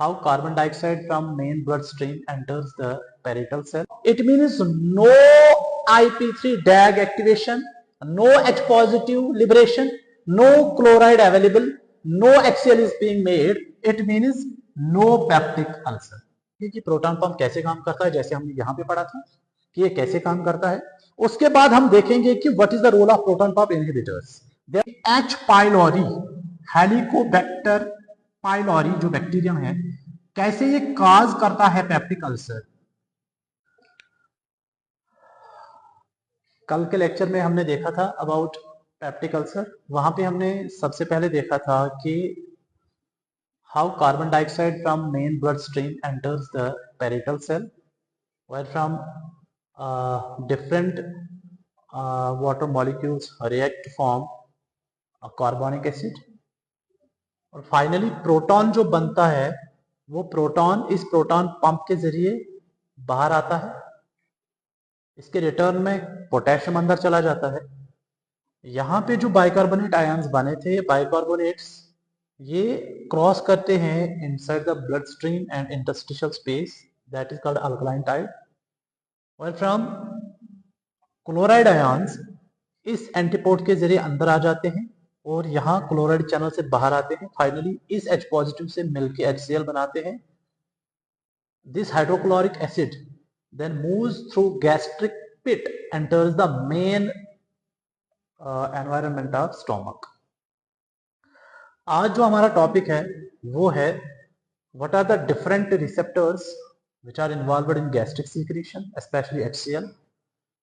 how carbon dioxide from main bloodstream enters the parietal cell. It means no IP3 DAG activation, no H positive liberation, no chloride available, no HCl is being made. It means no peptic ulcer. कि proton pump कैसे काम करता है, जैसे हमने यहाँ पे पढ़ा था कि ये कैसे काम करता है. उसके बाद हम देखेंगे कि what is the role of proton pump inhibitors. H pylori Helicobacter pylori जो बैक्टीरियम है, कैसे ये काज करता है पेप्टिक अल्सर. कल के लेक्चर में हमने देखा था अबाउट पेप्टिक अल्सर. वहां पे हमने सबसे पहले देखा था कि how carbon dioxide from main bloodstream enters the parietal cell, where from different water molecules react to form a carbonic acid. और फाइनली प्रोटॉन जो बनता है वो प्रोटॉन इस प्रोटॉन पंप के जरिए बाहर आता है. इसके रिटर्न में पोटेशियम अंदर चला जाता है. यहाँ पे जो बाइकार्बोनेट आयंस बने थे, बाइकार्बोनेट्स ये क्रॉस करते हैं inside the blood stream and interstitial space, that is called alkaline type. और फ्रॉम क्लोराइड आयंस इस एंटीपोड के जरिए अंदर आ जाते हैं और यहाँ क्लोराइड चैनल से बाहर आते हैं. फाइनली इस H पॉजिटिव से मिलकर HCl बनाते हैं. This hydrochloric acid then moves through gastric pit, enters the main environment of stomach. आज जो हमारा टॉपिक है वो है what are the different receptors which are involved in gastric secretion, especially HCl,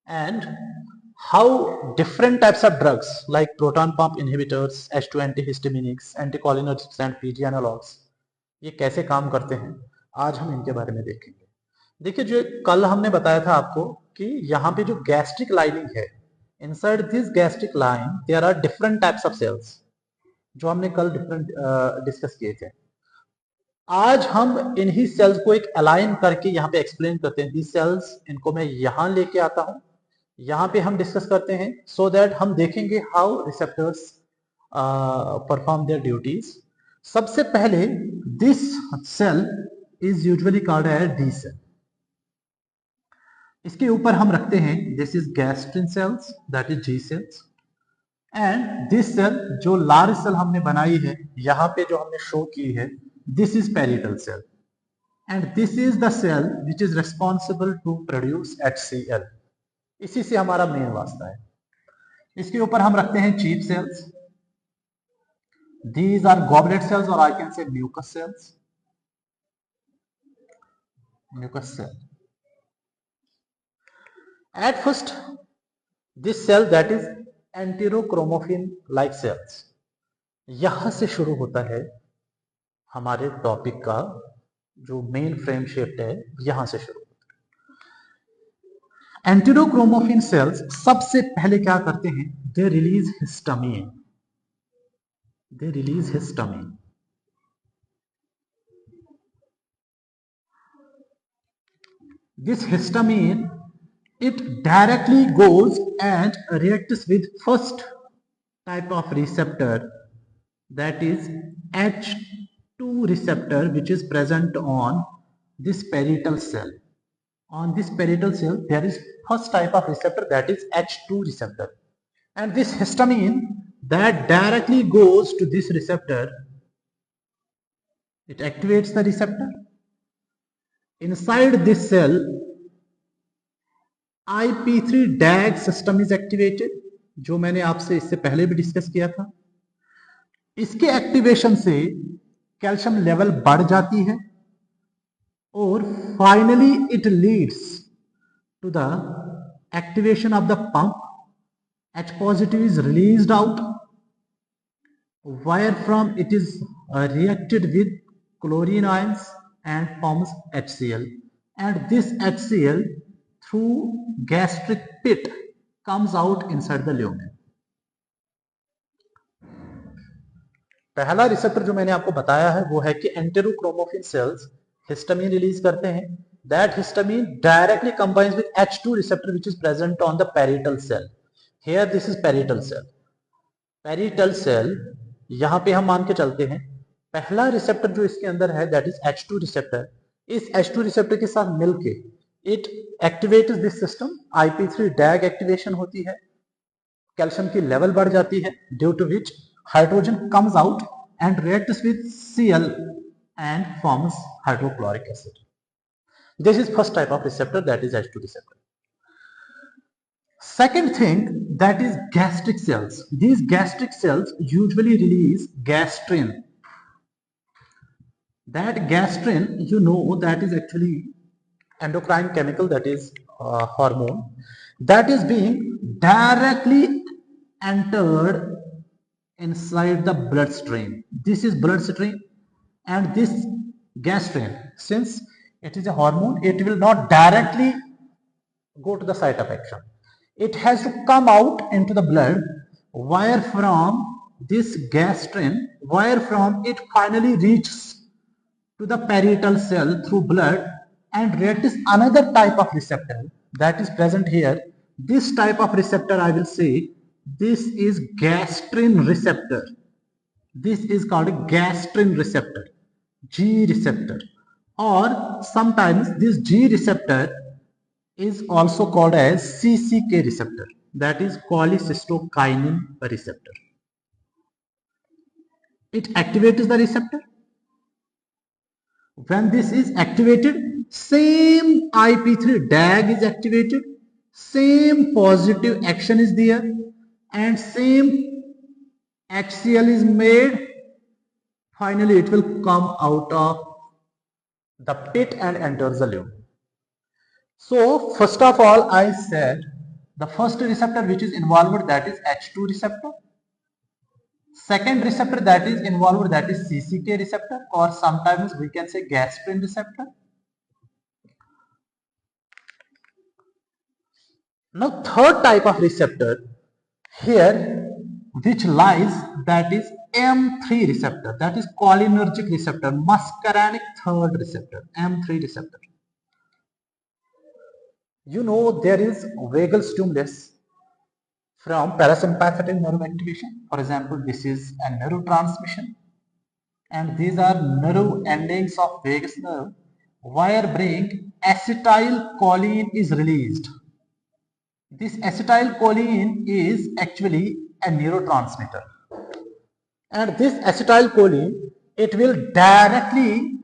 and how different types of drugs like proton pump inhibitors, H2 antihistaminics, anticholinergics and PG analogs ये कैसे काम करते हैं. आज हम इनके बारे में देखेंगे. देखिए, जो कल हमने बताया था आपको कि यहाँ पे जो गैस्ट्रिक लाइनिंग है, inside this gastric line there are different types of cells, जो हमने कल डिफरेंट डिस्कस किए थे. आज हम इन्हीं सेल्स को एक अलाइन करके यहाँ पे एक्सप्लेन करते हैं. दिस सेल्स, इनको मैं यहाँ लेके आता हूँ, यहाँ पे हम डिस्कस करते हैं, सो दैट हम देखेंगे how receptors perform their duties. सबसे पहले this cell is usually called as D cell. इसके ऊपर हम रखते हैं this is gastrin cells, that is G cells. And this cell जो लार्ज सेल हमने बनाई है, यहाँ पे जो हमने शो की है, this is parietal cell. And this is the cell which is responsible to produce HCl. इसी से हमारा मेन वास्ता है. इसके ऊपर हम रखते हैं chief cells. These are goblet cells और I can say mucus cells. Mucus cell. At first, this cell that is enterochromaffin like cells, यहां से शुरू होता है हमारे टॉपिक का जो मेन फ्रेम शिफ्ट है, यहां से शुरू होता है. एंटेरोक्रोमोफिन सेल्स सबसे पहले क्या करते हैं, they release histamine. They release histamine. This histamine it directly goes and reacts with first type of receptor, that is H2 receptor, which is present on this parietal cell. On this parietal cell there is first type of receptor, that is H2 receptor, and this histamine that directly goes to this receptor, it activates the receptor. Inside this cell IP3 DAG system is activated, जो मैंने आपसे इससे पहले भी discuss किया था. इसके activation से कैल्शियम लेवल बढ़ जाती है और finally it leads to the activation of the pump. H positive is released out, where from it is reacted with chlorine ions and forms HCl, and this HCl through gastric pit comes out inside the lumen. पहला receptor जो मैंने आपको बताया है वो है कि एंटेरोक्रोमोफिन sales histamine release करते हैं. That histamine directly combines with H2 receptor which is present on the parietal cell. Here this is parietal cell. Parietal cell यहां पे हम मान के चलते हैं पहला रिसेप्टर जो इसके अंदर है दैट इज H2 रिसेप्टर। इस H2 रिसेप्टर के साथ मिलके it activates this system, IP3 DAG activation होती है, कैल्शियम की लेवल बढ़ जाती है, due to which hydrogen comes out and reacts with Cl and forms hydrochloric acid. This is first type of receptor, that is H2 receptor. Second thing, that is gastric cells. These gastric cells usually release gastrin. That gastrin, you know, that is actually endocrine chemical, that is hormone, that is being directly entered inside the bloodstream. This is bloodstream, and this gastrin, since it is a hormone, it will not directly go to the site of action. It has to come out into the blood, where from this gastrin, where from it finally reaches to the parietal cell through blood and reacts another type of receptor that is present here. This type of receptor, I will say, this is gastrin receptor. This is called a gastrin receptor, G receptor, or sometimes this G receptor is also called as CCK receptor, that is cholecystokinin receptor. It activates the receptor. When this is activated, same IP3 DAG is activated, same positive action is there, and same HCl is made. Finally, it will come out of the pit and enters the lumen. So, first of all, I said the first receptor which is involved, that is H2 receptor. Second receptor that is involved, that is CCK receptor, or sometimes we can say gastrin receptor. Now, third type of receptor here which lies, that is M3 receptor, that is cholinergic receptor, muscarinic third receptor, M3 receptor. You know, there is vagal stimulus from parasympathetic nerve activation. For example, this is a neurotransmission, and these are nerve endings of vagus nerve, where brain acetylcholine is released. This acetylcholine is actually a neurotransmitter, and this acetylcholine, it will directly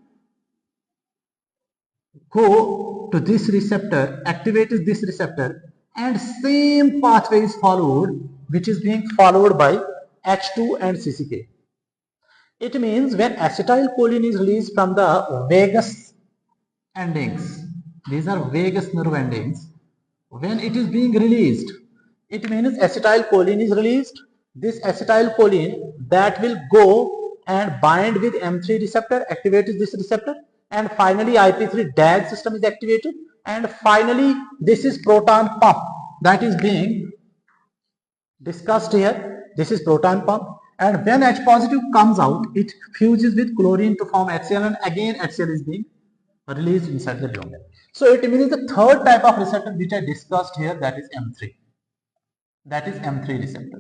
go to this receptor, activate this receptor, and same pathway is followed which is being followed by H2 and CCK. It means when acetylcholine is released from the vagus endings, these are vagus nerve endings, when it is being released, it means acetylcholine is released. This acetylcholine that will go and bind with M3 receptor, activate this receptor, and finally IP3 DAG system is activated, and finally this is proton pump that is being discussed here. This is proton pump, and when H positive comes out, it fuses with chlorine to form HCl, and again HCl is being released inside the lumen. So it means the third type of receptor which I discussed here, that is M3. That is M3 receptor.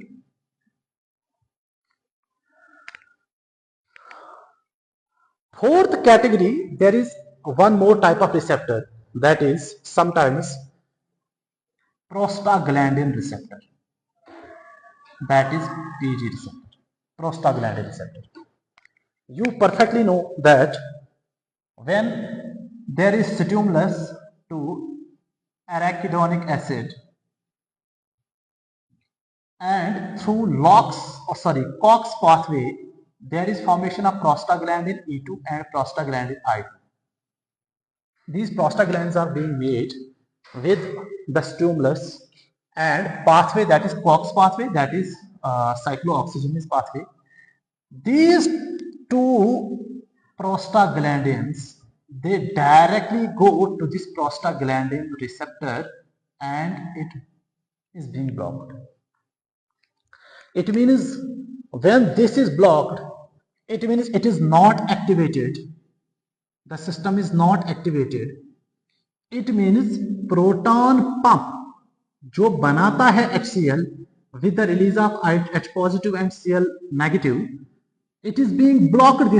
Fourth category, there is one more type of receptor, that is sometimes prostaglandin receptor. That is PG receptor, prostaglandin receptor. You perfectly know that when there is stimulus to arachidonic acid, and through COX pathway, there is formation of prostaglandin E2 and prostaglandin I2. These prostaglandins are being made with the stimulus, and pathway, that is COX pathway, that is cyclooxygenase pathway. These two prostaglandins, they directly go to this prostaglandin receptor, and it is being blocked. It means when this is blocked, it means it is not activated. The system is not activated. It means proton pump जो बनाता है HCl with the release of H positive and Cl negative, it is being blocked,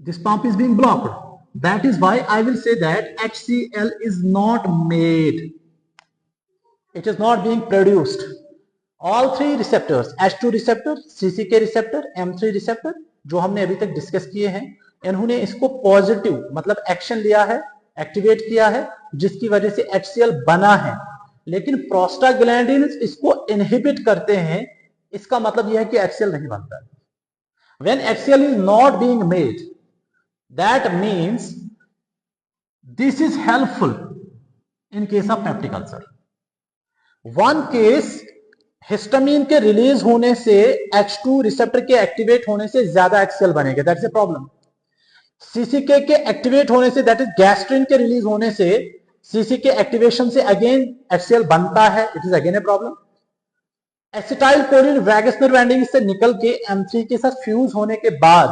this pump is being blocked. That is why I will say that HCl is not made, it is not being produced. All three receptors, H2 receptor, CCK receptor, M3 receptor, जो हमने अभी तक discuss किए हैं, इन्होंने इसको positive मतलब action लिया है, एक्टिवेट किया है, जिसकी वजह से HCl बना है। लेकिन प्रोस्टाग्लैंडिन्स इसको इनहिबिट करते हैं, इसका मतलब यह है कि HCl नहीं बनता। When HCl is not being made, that means this is helpful in case of peptic ulcer. One case, histamine के रिलीज होने से H2 रिसेप्टर के एक्टिवेट होने से ज्यादा HCl बनेगा, दैट्स ए प्रॉब्लम। CCK के एक्टिवेट होने से, दैट इज गैस्ट्रिन के रिलीज होने से, CCK एक्टिवेशन से अगेन HCl बनता है, it is again a problem. Acetyl choline vagus nerve ending से निकल के M3 के साथ फ्यूज होने के बाद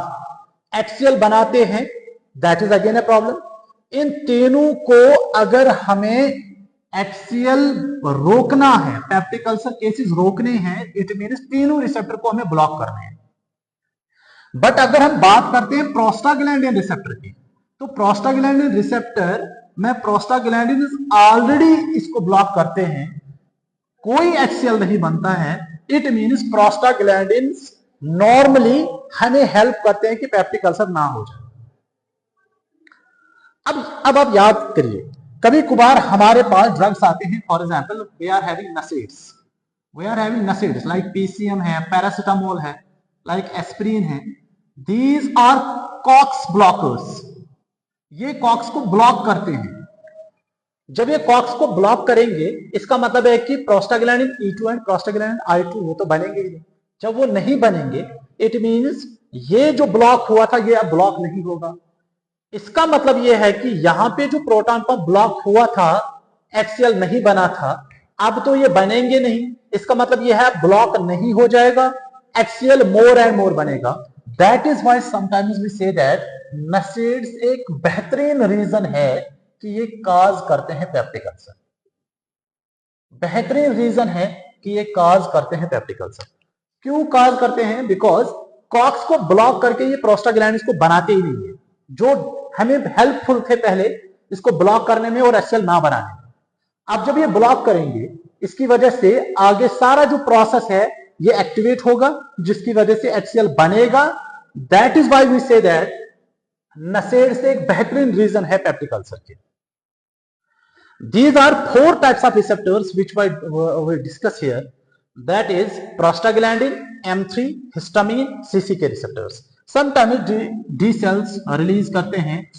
HCl बनाते हैं, that is again a problem. इन तीनों को अगर हमें HCl रोकना है, पेप्टिक अल्सर केसेस रोकने हैं, इट मींस तीनों रिसेप्टर को हमें ब्लॉक करने हैं। बट अगर हम बात करते हैं प्रोस्टाग्लैंडिन रिसेप्टर की, तो प्रोस्टाग्लैंडिन रिसेप्टर में प्रोस्टाग्लैंडिन ऑलरेडी इसको ब्लॉक करते हैं, कोई HCl नहीं बनता है, इट मींस प्रोस्टाग्लैंडिन नॉर्मली हमें हेल्प करते हैं कि पेप्टिक अल्सर ना हो जाए। अब आप याद करिए, कभी कभार हमारे पास ड्रग्स आते हैं, for example we are having NSAIDs like PCM है, पैरासिटामोल है, लाइक एस्प्रिन है, दीज आर कॉक्स ब्लॉकर्स, ये कॉक्स को ब्लॉक करते हैं। जब ये कॉक्स को ब्लॉक करेंगे, इसका मतलब है कि prostaglandin E2 and prostaglandin I2 वो तो बनेंगे ही नहीं। जब वो नहीं बनेंगे, इट मींस ये जो ब्लॉक हुआ था ये अब ब्लॉक नहीं होगा। इसका मतलब यह है कि यहां पे जो प्रोटॉन पंप ब्लॉक हुआ था, HCl नहीं बना था, अब तो ये बनेंगे नहीं। इसका मतलब यह है ब्लॉक नहीं हो जाएगा, HCl मोर एंड मोर बनेगा। That is why sometimes we say that NSAIDs एक बेहतरीन रीजन है कि ये काज करते हैं पेप्टिक अल्सर। बेहतरीन रीजन है कि ये काज करते हैं पेप्टिक अल्सर। क्यों काज करते हैं? बिकॉज कॉक्स को ब्लॉक करके ये प्रोस्टाग्लैंडिन्स को बनाते ही नहीं है, जो हमें हेल्पफुल थे पहले इसको ब्लॉक करने में और HCl ना बनाने में। अब जब ये ब्लॉक करेंगे, इसकी वजह से आगे सारा जो प्रोसेस है ये एक्टिवेट होगा, जिसकी वजह से HCl बनेगा। That is why we say that NSAID से एक बेहतरीन रीजन है पेप्टिक अल्सर के। These are 4 types of receptors which we discuss here, that is prostaglandin, M3, histamine, CCK receptors. Sometimes D cells release करते हैं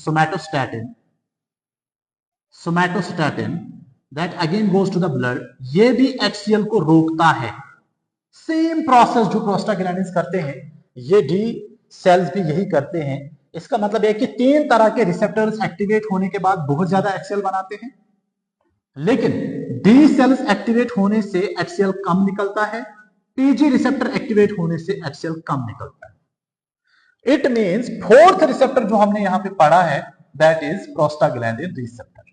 somatostatin that again goes to the blood, ये भी HCl को रोकता है। Same process जो prostaglandins करते हैं, ये D सेल्स भी यही करते हैं। इसका मतलब है कि 3 तरह के रिसेप्टर्स एक्टिवेट होने के बाद बहुत ज्यादा HCl बनाते हैं, लेकिन D सेल्स एक्टिवेट होने से HCl कम निकलता है, PG रिसेप्टर एक्टिवेट होने से HCl कम निकलता है। इट मींस 4th रिसेप्टर जो हमने यहां पे पढ़ा है, that is prostaglandin receptor.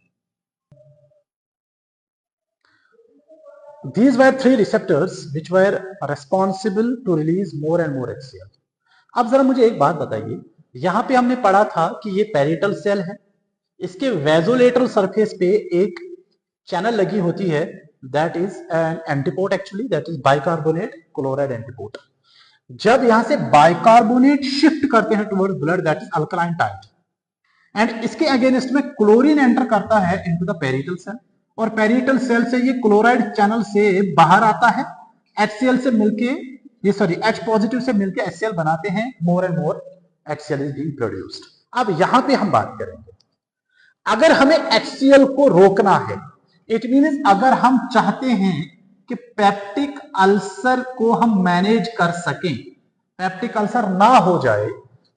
These were 3 receptors which were responsible to release more and more HCl. अब जरा मुझे एक बात बताइए, यहां पे हमने पढ़ा था कि ये पेरिटल सेल है, इसके वेजोलेटरल सरफेस पे एक चैनल लगी होती है, that is an antipode, actually that is bicarbonate chloride antipode. जब यहां से बाइकार्बोनेट शिफ्ट करते हैं toward blood, that is alkaline type, and इसके अगेंस्ट में क्लोरीन एंटर करता है इनटू द पेरिटल सेल, और पेरिटल सेल से ये क्लोराइड चैनल से बाहर आता है, HCl से मिलके H पॉजिटिव से मिलके HCl बनाते हैं, मोर and more HCl is being produced. अब यहां पे हम बात करेंगे, अगर हमें HCl को रोकना है, इट मींस अगर हम चाहते हैं कि पेप्टिक अल्सर को हम मैनेज कर सकें, पेप्टिक अल्सर ना हो जाए,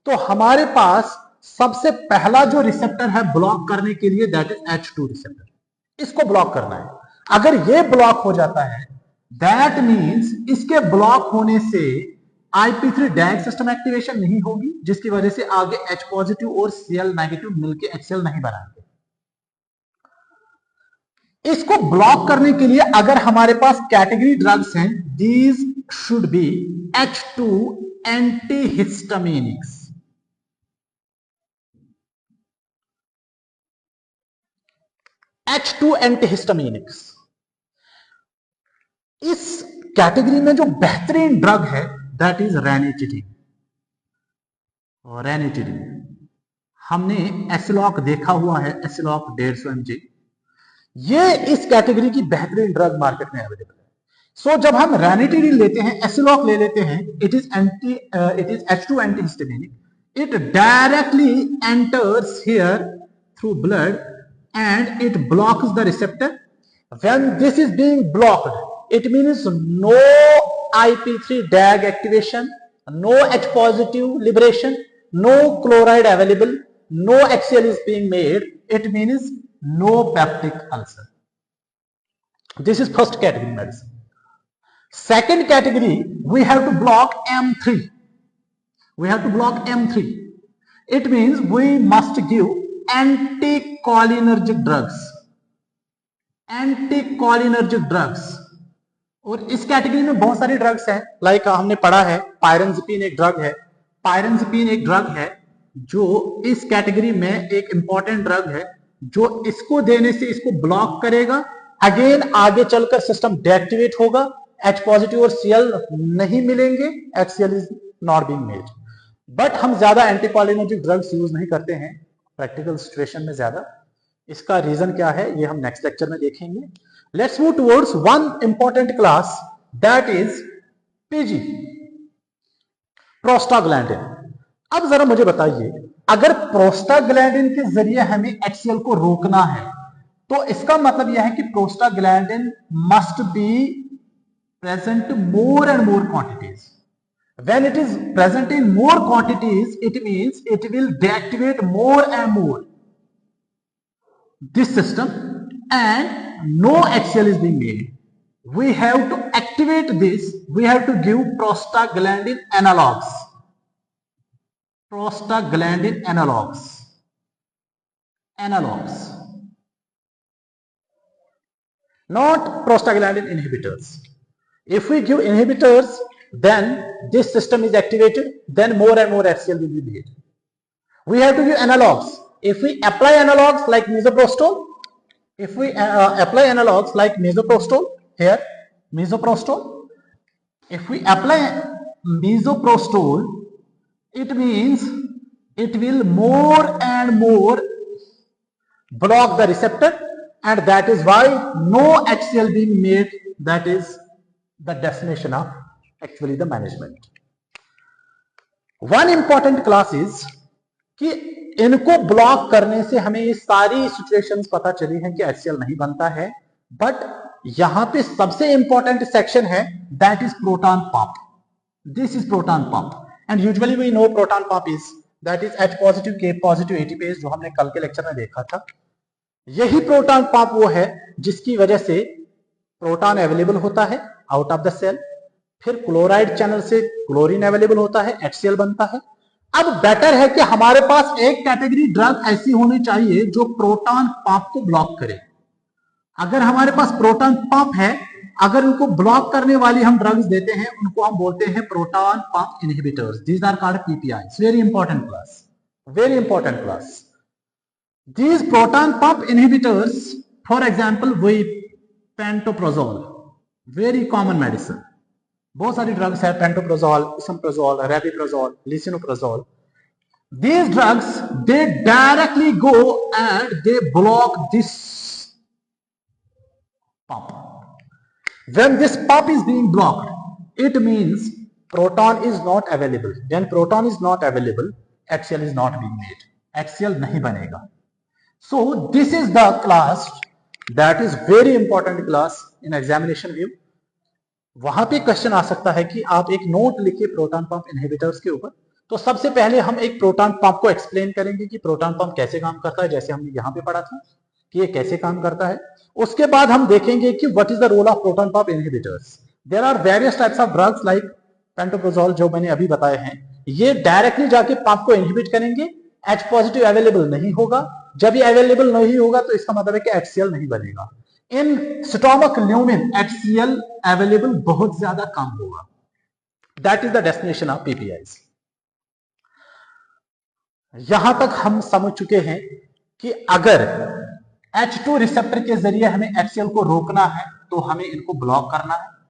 तो हमारे पास सबसे पहला जो रिसेप्टर है ब्लॉक करने के लिए, दैट इज H2 रिसेप्टर। इसको ब्लॉक करना है। अगर ये ब्लॉक हो जाता है, दैट मींस इसके ब्लॉक होने से IP3 डैग सिस्टम एक्टिवेशन नहीं होगी, जिसकी वजह से आगे H पॉजिटिव और Cl नेगेटिव मिलके HCl नहीं बनाएंगे। इसको ब्लॉक करने के लिए अगर हमारे पास कैटेगरी ड्रग्स हैं, these should be H2 antihistaminics. H2 antihistaminics. इस कैटेगरी में जो बेहतरीन ड्रग है दैट इज रेनिटिडिन। रेनिटिडिन हमने एसिलॉक देखा हुआ है, एसिलॉक 150 mg। ये इस कैटेगरी की बेहतरीन ड्रग मार्केट में अवेलेबल है। सो जब हम रेनिटिडिन लेते हैं, एसिलॉक ले लेते हैं, it is H2 antihistaminic, it directly enters here through blood and it blocks the receptor. When this is being blocked, it means no IP3 DAG activation, no H positive liberation, no chloride available, no HCl is being made. It means no peptic ulcer. This is first category medicine. Second category, we have to block M3. We have to block M3. It means we must give anticholinergic drugs. Anticholinergic drugs, और इस category में बहुत सारी drugs हैं, like हमने पढ़ा है पायरेनज़ेपिन एक ड्रग है। पायरेनज़ेपिन एक ड्रग है जो इस कैटेगरी में एक इंपॉर्टेंट ड्रग है, जो इसको देने से इसको ब्लॉक करेगा, अगेन आगे चलकर सिस्टम डीएक्टिवेट होगा, H पॉजिटिव और Cl नहीं मिलेंगे, HCl is not being made. But हम ज्यादा एंटीकोलिनर्जिक ड्रग्स यूज नहीं करते हैं प्रैक्टिकल सिचुएशन में ज्यादा। इसका रीजन क्या है ये हम नेक्स्ट लेक्चर में देखेंगे। Let's move towards one important class that is PG, prostaglandin. अब जरा मुझे बताइए, अगर प्रोस्टाग्लैंडिन के जरिए हमें HCl को रोकना है तो इसका मतलब यह है कि prostaglandin must be present more and more quantities. When it is present in more quantities, it means it will deactivate more and more this system and no HCl is being made. We have to activate this, we have to give prostaglandin analogs. Prostaglandin analogs. Analogs. Not prostaglandin inhibitors. If we give inhibitors, then this system is activated, then more and more HCl will be made. We have to give analogs. If we apply analogs like misoprostol, if we apply analogs like misoprostol, here misoprostol, if we apply misoprostol, it means it will more and more block the receptor, and that is why no HCl being made. That is the definition of actually the management. One important class is कि इनको block करने से हमें ये सारी situations पता चली हैं कि HCl नहीं बनता है, बट यहां पे सबसे इंपॉर्टेंट सेक्शन है that is proton pump. This is proton pump and usually we know proton pump is that is H positive K positive ATPase, जो हमने कल के लेक्चर में देखा था। यही प्रोटॉन पंप वो है जिसकी वजह से प्रोटॉन अवेलेबल होता है आउट ऑफ द सेल, फिर क्लोराइड चैनल से क्लोरीन अवेलेबल होता है, HCl बनता है। अब बेटर है कि हमारे पास एक कैटेगरी ड्रग ऐसी होनी चाहिए जो प्रोटॉन पंप को ब्लॉक करे। अगर हमारे पास प्रोटॉन पंप है, अगर उनको ब्लॉक करने वाली हम ड्रग्स देते हैं, उनको हम बोलते हैं proton pump inhibitors. These are called PPIs। Very important class, very important class. These proton pump inhibitors, for example we pantoprazole, very common medicine. बहुत सारी ड्रग्स है, पेंटोप्रोजोल, इसोप्रोजोल, रेबिप्रोजोल, लिसिनोप्रोजोल। These drugs, they directly go and they block this pump. When this pump is being blocked, it means proton is not available. When proton is not available, HCl is not being made. HCl नहीं बनेगा. So this is the class that is very important class in examination view. वहां पे question आ सकता है कि आप एक note लिखिए प्रोटॉन पंप इनहिबिटर्स के ऊपर। तो सबसे पहले हम एक प्रोटॉन पंप को एक्सप्लेन करेंगे कि प्रोटॉन पंप कैसे काम करता है, जैसे हमने यहाँ पे पढ़ा था कि ये कैसे काम करता है। उसके बाद हम देखेंगे कि what is the role of proton pump inhibitors. There are various types of drugs like pantoprazole, जो मैंने अभी बताए हैं, ये डायरेक्टली जाके पंप को इनहिबिट करेंगे। H पॉजिटिव अवेलेबल नहीं होगा, जब ये अवेलेबल नहीं होगा तो इसका मतलब है कि HCl नहीं बनेगा। In stomach lumen HCl available बहुत ज्यादा कम होगा. That is the destination of PPIs. यहां तक हम समझ चुके हैं कि अगर H2 रिसेप्टर के जरिए हमें HCl को रोकना है तो हमें इनको ब्लॉक करना है.